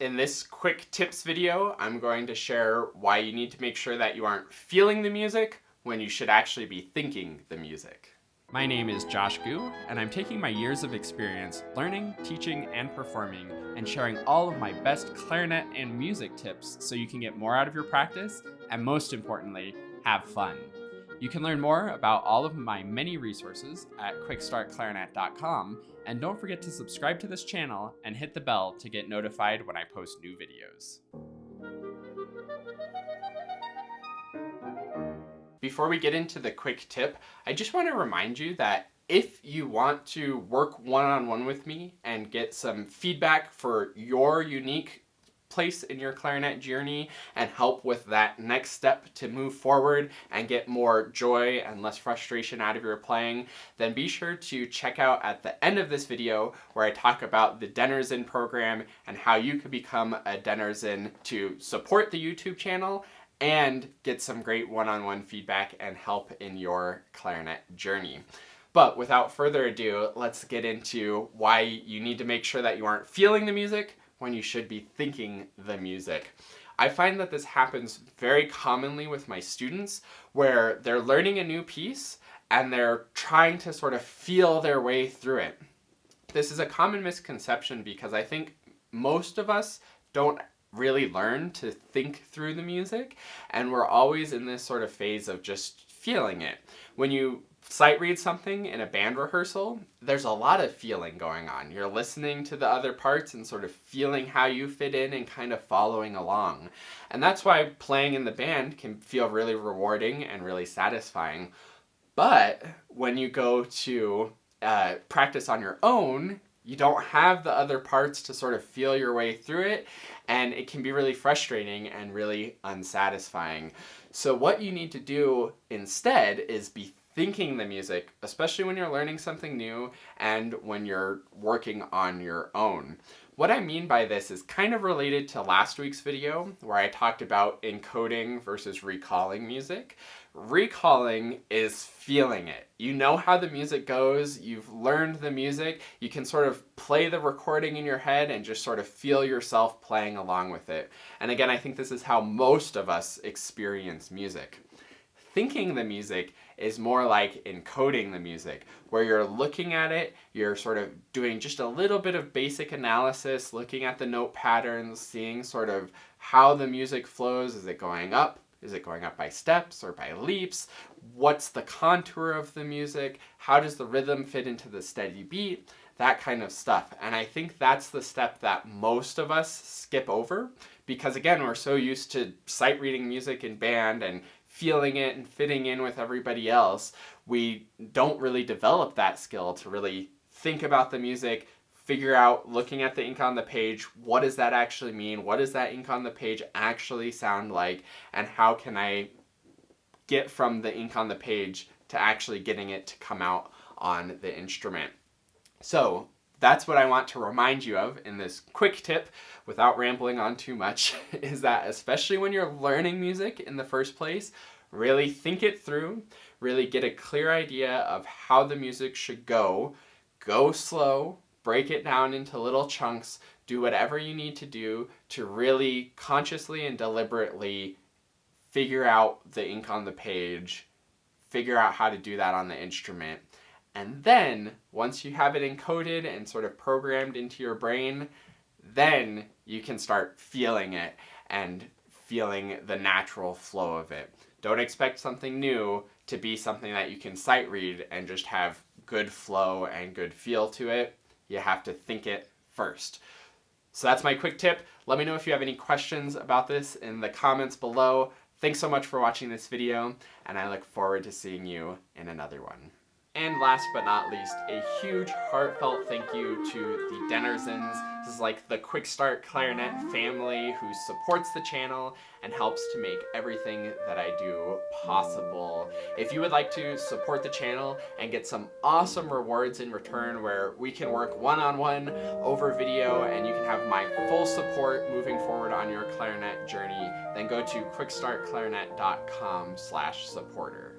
In this quick tips video, I'm going to share why you need to make sure that you aren't feeling the music when you should actually be thinking the music. My name is Josh Gu, and I'm taking my years of experience learning, teaching, and performing, and sharing all of my best clarinet and music tips so you can get more out of your practice, and most importantly, have fun. You can learn more about all of my many resources at QuickStartClarinet.com, and don't forget to subscribe to this channel and hit the bell to get notified when I post new videos. Before we get into the quick tip, I just want to remind you that if you want to work one-on-one with me and get some feedback for your unique place in your clarinet journey and help with that next step to move forward and get more joy and less frustration out of your playing, then be sure to check out at the end of this video where I talk about the Denizen program and how you could become a Denizen to support the YouTube channel and get some great one-on-one feedback and help in your clarinet journey. But without further ado, let's get into why you need to make sure that you aren't feeling the music when you should be thinking the music. I find that this happens very commonly with my students where they're learning a new piece and they're trying to sort of feel their way through it. This is a common misconception because I think most of us don't really learn to think through the music, and we're always in this sort of phase of just feeling it. When you sight read something in a band rehearsal, there's a lot of feeling going on. You're listening to the other parts and sort of feeling how you fit in and kind of following along. And that's why playing in the band can feel really rewarding and really satisfying. But when you go to practice on your own, you don't have the other parts to sort of feel your way through it, and it can be really frustrating and really unsatisfying. So what you need to do instead is be thinking the music, especially when you're learning something new and when you're working on your own. What I mean by this is kind of related to last week's video where I talked about encoding versus recalling music. Recalling is feeling it. You know how the music goes, you've learned the music, you can sort of play the recording in your head and just sort of feel yourself playing along with it. And again, I think this is how most of us experience music. Thinking the music is more like encoding the music, where you're looking at it, you're sort of doing just a little bit of basic analysis, looking at the note patterns, seeing sort of how the music flows. Is it going up? Is it going up by steps or by leaps? What's the contour of the music? How does the rhythm fit into the steady beat? That kind of stuff. And I think that's the step that most of us skip over because, again, we're so used to sight reading music in band and feeling it and fitting in with everybody else, we don't really develop that skill to really think about the music, figure out, looking at the ink on the page, what does that actually mean? What does that ink on the page actually sound like? And how can I get from the ink on the page to actually getting it to come out on the instrument? So that's what I want to remind you of in this quick tip, without rambling on too much, is that especially when you're learning music in the first place, really think it through, really get a clear idea of how the music should go slow, break it down into little chunks, do whatever you need to do to really consciously and deliberately figure out the ink on the page, figure out how to do that on the instrument. And then, once you have it encoded and sort of programmed into your brain, then you can start feeling it and feeling the natural flow of it. Don't expect something new to be something that you can sight read and just have good flow and good feel to it. You have to think it first. So that's my quick tip. Let me know if you have any questions about this in the comments below. Thanks so much for watching this video, and I look forward to seeing you in another one. And last but not least, a huge heartfelt thank you to the Denizens. This is like the QuickStart Clarinet family who supports the channel and helps to make everything that I do possible. If you would like to support the channel and get some awesome rewards in return where we can work one-on-one over video and you can have my full support moving forward on your clarinet journey, then go to QuickStartClarinet.com/supporter.